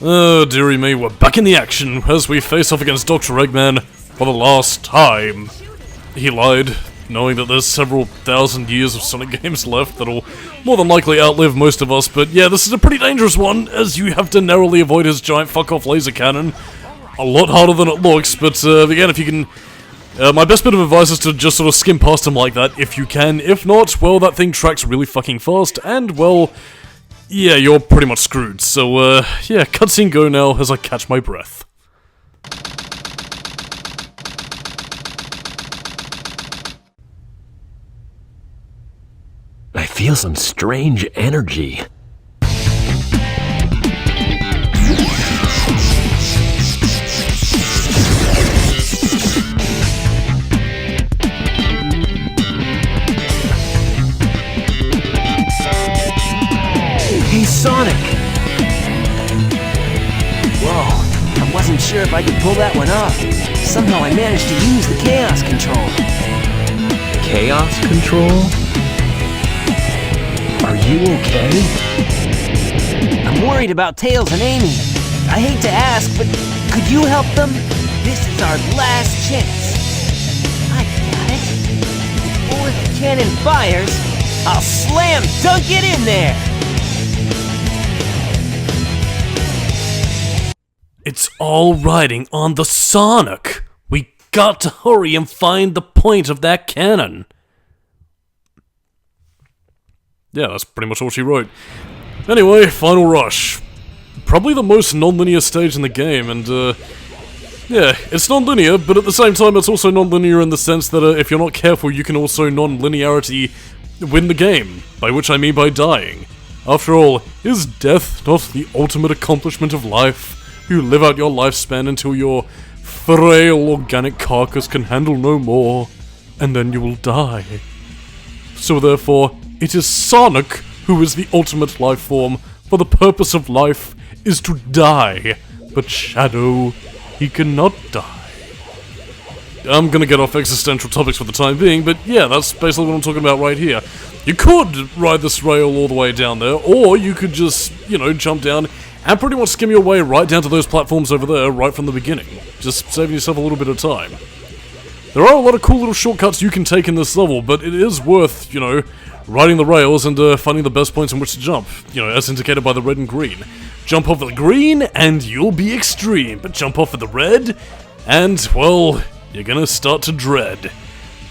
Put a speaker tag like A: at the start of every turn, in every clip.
A: Oh, dearie me, we're back in the action as we face off against Dr. Eggman for the last time. He lied, knowing that there's several thousand years of Sonic games left that'll more than likely outlive most of us, but yeah, this is a pretty dangerous one, as you have to narrowly avoid his giant fuck-off laser cannon. A lot harder than it looks, but again, if you can... my best bit of advice is to just sort of skim past him like that, if you can. If not, well, that thing tracks really fucking fast, and, well... yeah, you're pretty much screwed. So, yeah, cutscene go now as I catch my breath.
B: I feel some strange energy.
C: Hey, Sonic! Whoa, I wasn't sure if I could pull that one off. Somehow I managed to use the Chaos Control.
B: Chaos control? Are you okay?
C: I'm worried about Tails and Amy. I hate to ask, but could you help them? This is our last chance. I got it. Before the cannon fires, I'll slam dunk it in there!
A: It's all riding on the Sonic! We got to hurry and find the point of that cannon! Yeah, that's pretty much all she wrote. Anyway, Final Rush. Probably the most non-linear stage in the game, and yeah, it's non-linear, but at the same time it's also non-linear in the sense that if you're not careful you can also non-linearity win the game, by which I mean by dying. After all, is death not the ultimate accomplishment of life? You live out your lifespan until your frail organic carcass can handle no more, and then you will die. So therefore, it is Sonic who is the ultimate life form, for the purpose of life is to die. But Shadow, he cannot die. I'm gonna get off existential topics for the time being, but yeah, that's basically what I'm talking about right here. You could ride this rail all the way down there, or you could just, you know, jump down and pretty much skim your way right down to those platforms over there right from the beginning, just saving yourself a little bit of time. There are a lot of cool little shortcuts you can take in this level, but it is worth, you know, riding the rails and finding the best points in which to jump, you know, as indicated by the red and green. Jump off of the green, and you'll be extreme, but jump off of the red, and, well, you're gonna start to dread.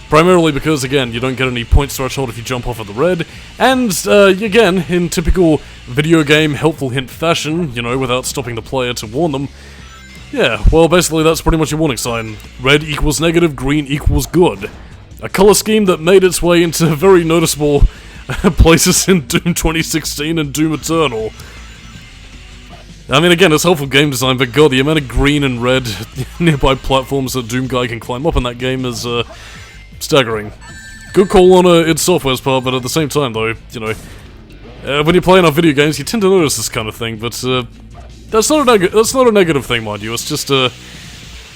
A: Primarily because, again, you don't get any points threshold if you jump off of the red, and, again, in typical video game helpful hint fashion, you know, without stopping the player to warn them, yeah, well, basically that's pretty much your warning sign. Red equals negative, green equals good. A color scheme that made its way into very noticeable places in Doom 2016 and Doom Eternal. I mean, again, it's helpful game design, but god, the amount of green and red nearby platforms that Doom Guy can climb up in that game is, staggering. Good call on id Software's part, but at the same time, though, you know, when you're playing on video games, you tend to notice this kind of thing, but, that's not a negative thing, mind you, it's just, I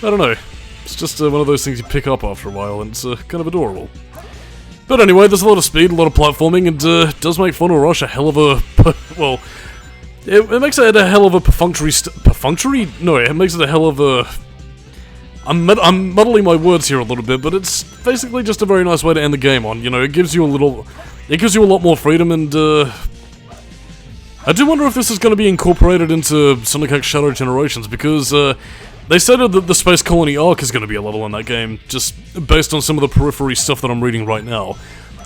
A: don't know. It's just one of those things you pick up after a while, and it's kind of adorable. But anyway, there's a lot of speed, a lot of platforming, and does make Final Rush a hell of a... well, it makes it a hell of a perfunctory... perfunctory? No, it makes it a hell of a... I'm muddling my words here a little bit, but it's basically just a very nice way to end the game on, you know, it gives you a little... it gives you a lot more freedom, and I do wonder if this is going to be incorporated into Sonic X Shadow Generations, because, they said that the Space Colony arc is going to be a level in that game, just based on some of the periphery stuff that I'm reading right now.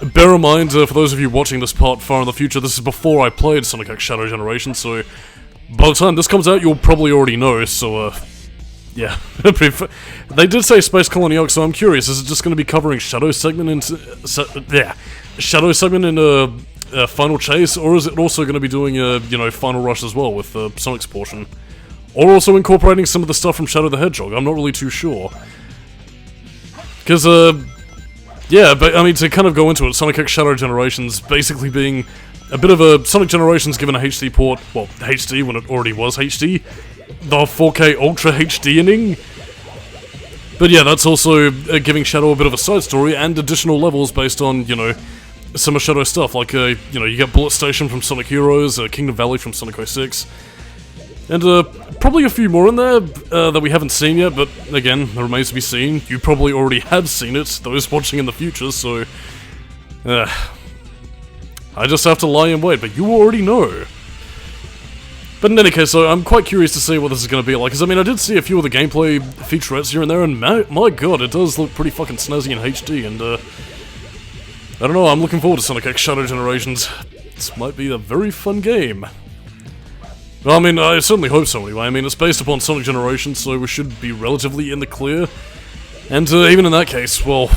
A: Bear in mind, for those of you watching this part far in the future, this is before I played Sonic X Shadow Generation, so by the time this comes out, you'll probably already know, so, yeah. They did say Space Colony arc, so I'm curious, is it just going to be covering Shadow segment in... Shadow segment in, Final Chase, or is it also going to be doing, you know, Final Rush as well, with, Sonic's portion? Or also incorporating some of the stuff from Shadow the Hedgehog, I'm not really too sure. Because, yeah, but, I mean, to kind of go into it, Sonic X Shadow Generations basically being a bit of a Sonic Generations given a HD port, well, HD when it already was HD, the 4K Ultra HD-ing. But yeah, that's also giving Shadow a bit of a side story and additional levels based on, you know, some of Shadow's stuff, like, you know, you get Bullet Station from Sonic Heroes, Kingdom Valley from Sonic 06. And probably a few more in there that we haven't seen yet, but again, that remains to be seen. You probably already have seen it, those watching in the future, so... I just have to lie in wait, but you already know. But in any case, so I'm quite curious to see what this is going to be like, because I mean, I did see a few of the gameplay featurettes here and there, and my god, it does look pretty fucking snazzy in HD, and I don't know, I'm looking forward to Sonic X Shadow Generations. This might be a very fun game. Well, I mean, I certainly hope so anyway. I mean, it's based upon Sonic Generations, so we should be relatively in the clear. And even in that case, well,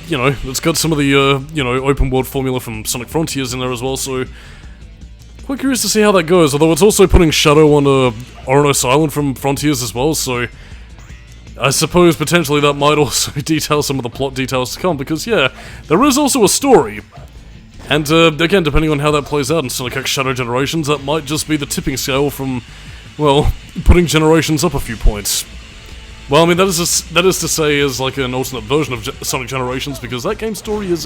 A: you know, it's got some of the, you know, open world formula from Sonic Frontiers in there as well, so... Quite curious to see how that goes, although it's also putting Shadow on Oronos Island from Frontiers as well, so... I suppose potentially that might also detail some of the plot details to come, because yeah, there is also a story. And again, depending on how that plays out in Sonic X Shadow Generations, that might just be the tipping scale from, well, putting Generations up a few points. Well, I mean, that is to say is like an alternate version of Sonic Generations, because that game's story is,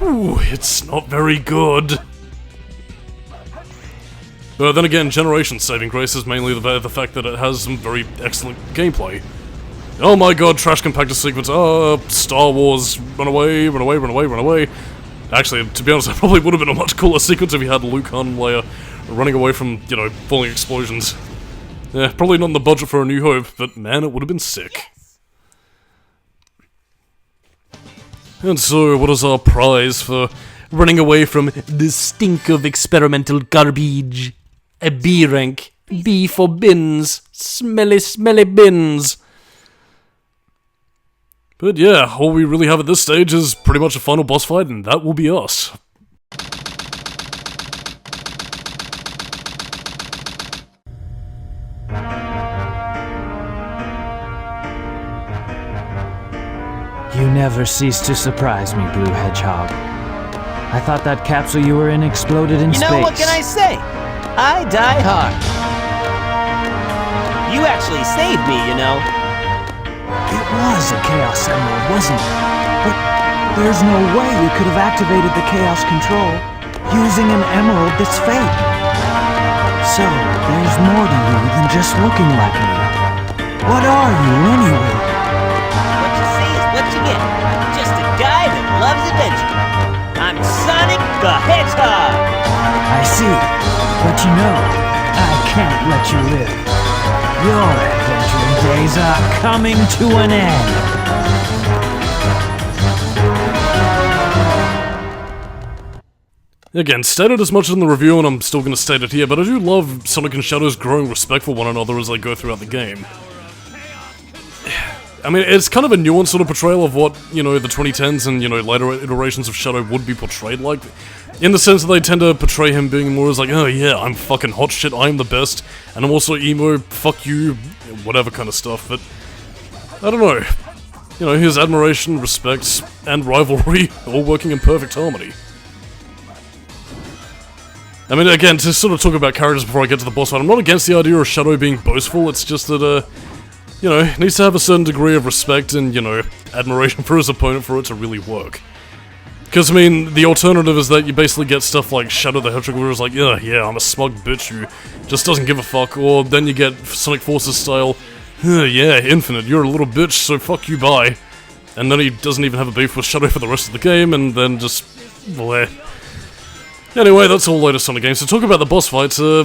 A: it's not very good. But then again, Generations' saving grace is mainly the fact that it has some very excellent gameplay. Oh my god, trash compactor sequence, Star Wars, run away, run away, run away, run away. Actually, to be honest, that probably would have been a much cooler sequence if you had Luke Han Leia running away from, you know, falling explosions. Yeah, probably not in the budget for A New Hope, but man, it would have been sick. And so, what is our prize for running away from the stink of experimental garbage? A B rank. B for bins. Smelly, smelly bins. But yeah, all we really have at this stage is pretty much a final boss fight, and that will be us.
D: You never cease to surprise me, Blue Hedgehog. I thought that capsule you were in exploded in space.
C: You know, what can I say? I die hard. You actually saved me, you know.
D: It was a Chaos Emerald, wasn't it? But there's no way you could have activated the Chaos Control using an emerald that's fake. So, there's more to you than just looking like me. What are you, anyway?
C: What you see is what you get. Just a guy that loves adventure. I'm Sonic the Hedgehog.
D: I see. But you know, I can't let you live. Your adventuring days are coming to an end.
A: Again, stated as much in the review, and I'm still going to state it here, but I do love Sonic and Shadow's growing respect for one another as they go throughout the game. I mean, it's kind of a nuanced sort of portrayal of what, you know, the 2010s and, you know, later iterations of Shadow would be portrayed like. In the sense that they tend to portray him being more as like, oh yeah, I'm fucking hot shit, I'm the best, and I'm also emo, fuck you, whatever kind of stuff, but... I don't know. You know, his admiration, respect, and rivalry all working in perfect harmony. I mean, again, to sort of talk about characters before I get to the boss fight, I'm not against the idea of Shadow being boastful, it's just that, you know, he needs to have a certain degree of respect and, you know, admiration for his opponent for it to really work. Because, I mean, the alternative is that you basically get stuff like Shadow the Hedgehog where it's like, yeah, I'm a smug bitch who just doesn't give a fuck, or then you get Sonic Forces style, yeah, Infinite, you're a little bitch, so fuck you, bye. And then he doesn't even have a beef with Shadow for the rest of the game, and then just, bleh. Anyway, that's all later Sonic games. So talk about the boss fights, yeah,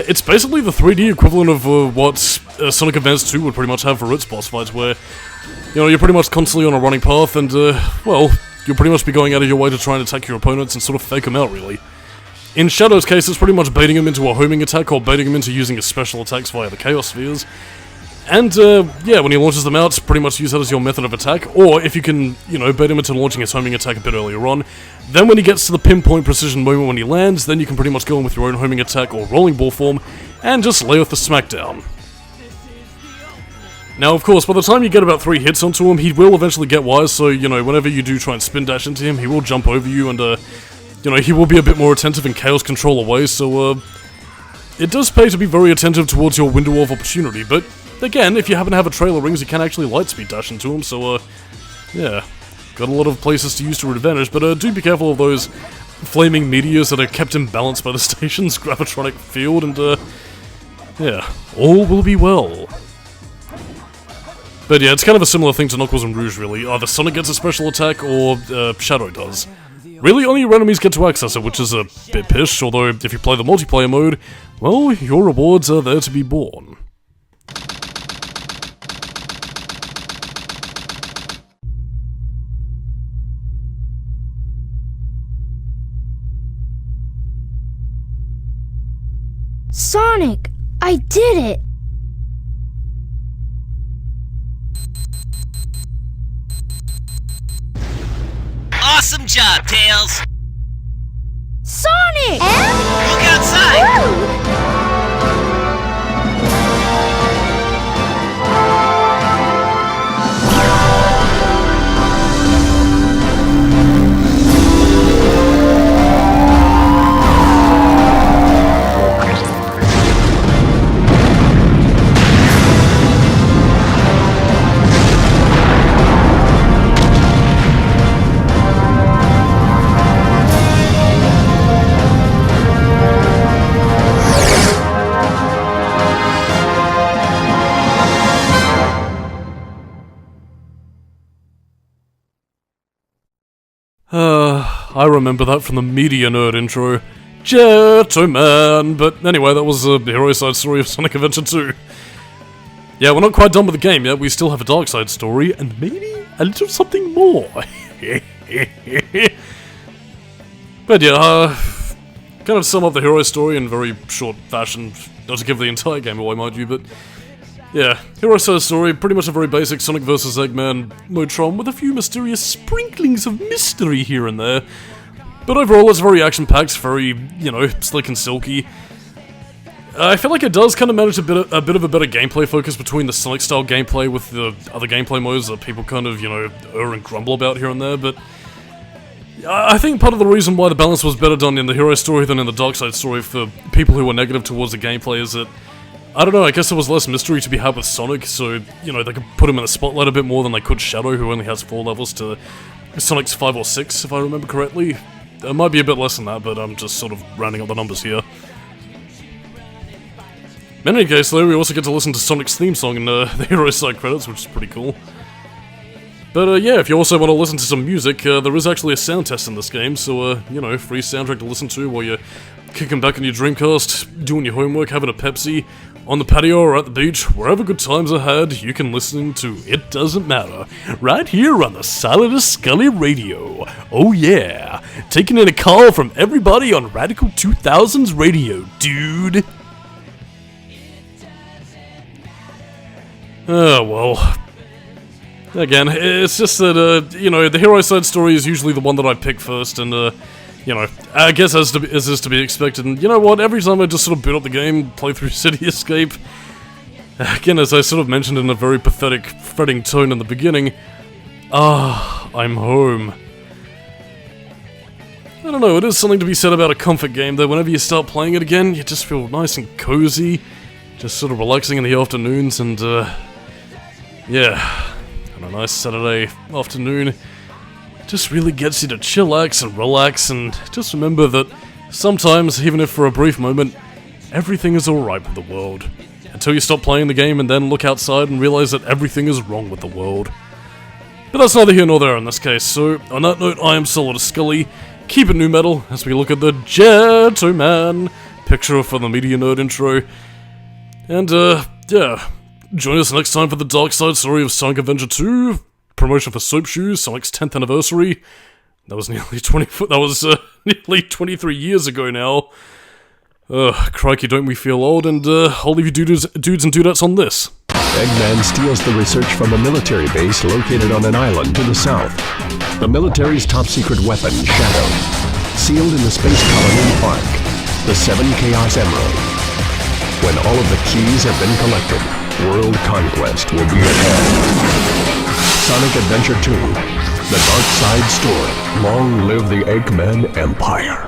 A: it's basically the 3D equivalent of what Sonic Advance 2 would pretty much have for its boss fights, where, you know, you're pretty much constantly on a running path, and, well, you'll pretty much be going out of your way to try and attack your opponents and sort of fake them out, really. In Shadow's case, it's pretty much baiting him into a homing attack, or baiting him into using his special attacks via the Chaos Spheres. And, yeah, when he launches them out, pretty much use that as your method of attack, or if you can, you know, bait him into launching his homing attack a bit earlier on, then when he gets to the pinpoint precision moment when he lands, then you can pretty much go in with your own homing attack or rolling ball form, and just lay off the smackdown. Now, of course, by the time you get about 3 hits onto him, he will eventually get wise, so, you know, whenever you do try and spin dash into him, he will jump over you, and, you know, he will be a bit more attentive and Chaos Control away, so, it does pay to be very attentive towards your window of opportunity, but, again, if you happen to have a trail of rings, you can actually lightspeed dash into him, so, yeah, got a lot of places to use to your advantage, but, do be careful of those flaming meteors that are kept in balance by the station's gravitronic field, and, yeah, all will be well. But yeah, it's kind of a similar thing to Knuckles and Rouge, really. Either Sonic gets a special attack, or Shadow does. Really, only your enemies get to access it, which is a bit pish, although if you play the multiplayer mode, well, your rewards are there to be born.
E: Sonic, I did it!
C: Awesome job, Tails!
E: Sonic!
C: Look outside!
E: Woo!
A: I remember that from the Media Nerd intro. Gentleman! But anyway, that was a hero side story of Sonic Adventure 2. Yeah, we're not quite done with the game yet, we still have a dark side story, and maybe a little something more. But yeah, kind of sum up the hero story in very short fashion, not to give the entire game away, mind you, but yeah, hero side story, pretty much a very basic Sonic vs. Eggman Motron with a few mysterious sprinklings of mystery here and there. But overall, it's very action-packed, very, you know, slick and silky. I feel like it does kind of manage a bit of a better gameplay focus between the Sonic-style gameplay with the other gameplay modes that people kind of, you know, err and grumble about here and there, but I think part of the reason why the balance was better done in the hero story than in the dark side story for people who were negative towards the gameplay is that, I don't know, I guess there was less mystery to be had with Sonic, so, you know, they could put him in the spotlight a bit more than they could Shadow, who only has 4 levels to Sonic's 5 or 6, if I remember correctly. It might be a bit less than that, but I'm just sort of rounding up the numbers here. In any case, though, we also get to listen to Sonic's theme song in the hero side credits, which is pretty cool. But yeah, if you also want to listen to some music, there is actually a sound test in this game, so, you know, free soundtrack to listen to while you're kicking back on your Dreamcast, doing your homework, having a Pepsi, on the patio or at the beach, wherever good times are had, you can listen to It Doesn't Matter, right here on the Solidus-Skully radio. Oh yeah, taking in a call from everybody on Radical 2000's radio, dude. Oh, well. Again, it's just that, you know, the hero side story is usually the one that I pick first, and, you know, I guess as is to be expected, and you know what, every time I just sort of boot up the game, play through City Escape, again, as I sort of mentioned in a very pathetic, fretting tone in the beginning, I'm home. I don't know, it is something to be said about a comfort game, though whenever you start playing it again, you just feel nice and cozy, just sort of relaxing in the afternoons, and, yeah, on a nice Saturday afternoon, just really gets you to chillax and relax, and just remember that sometimes, even if for a brief moment, everything is alright with the world. Until you stop playing the game and then look outside and realize that everything is wrong with the world. But that's neither here nor there in this case, so on that note, I am Solidus-Skully. Keep it new metal as we look at the Gentleman picture for the Media Nerd intro. And, yeah, join us next time for the dark side story of Sonic Adventure 2. Promotion for Soap Shoes, Sonic's 10th anniversary. That was nearly 23 years ago now. Crikey, don't we feel old, and I'll leave you dudes and dudettes on this.
F: Eggman steals the research from a military base located on an island to the south. The military's top-secret weapon, Shadow, sealed in the space colony Ark, the 7 Chaos Emeralds. When all of the keys have been collected, world conquest will be at hand. Sonic Adventure 2, The Dark Side Story. Long live the Eggman Empire.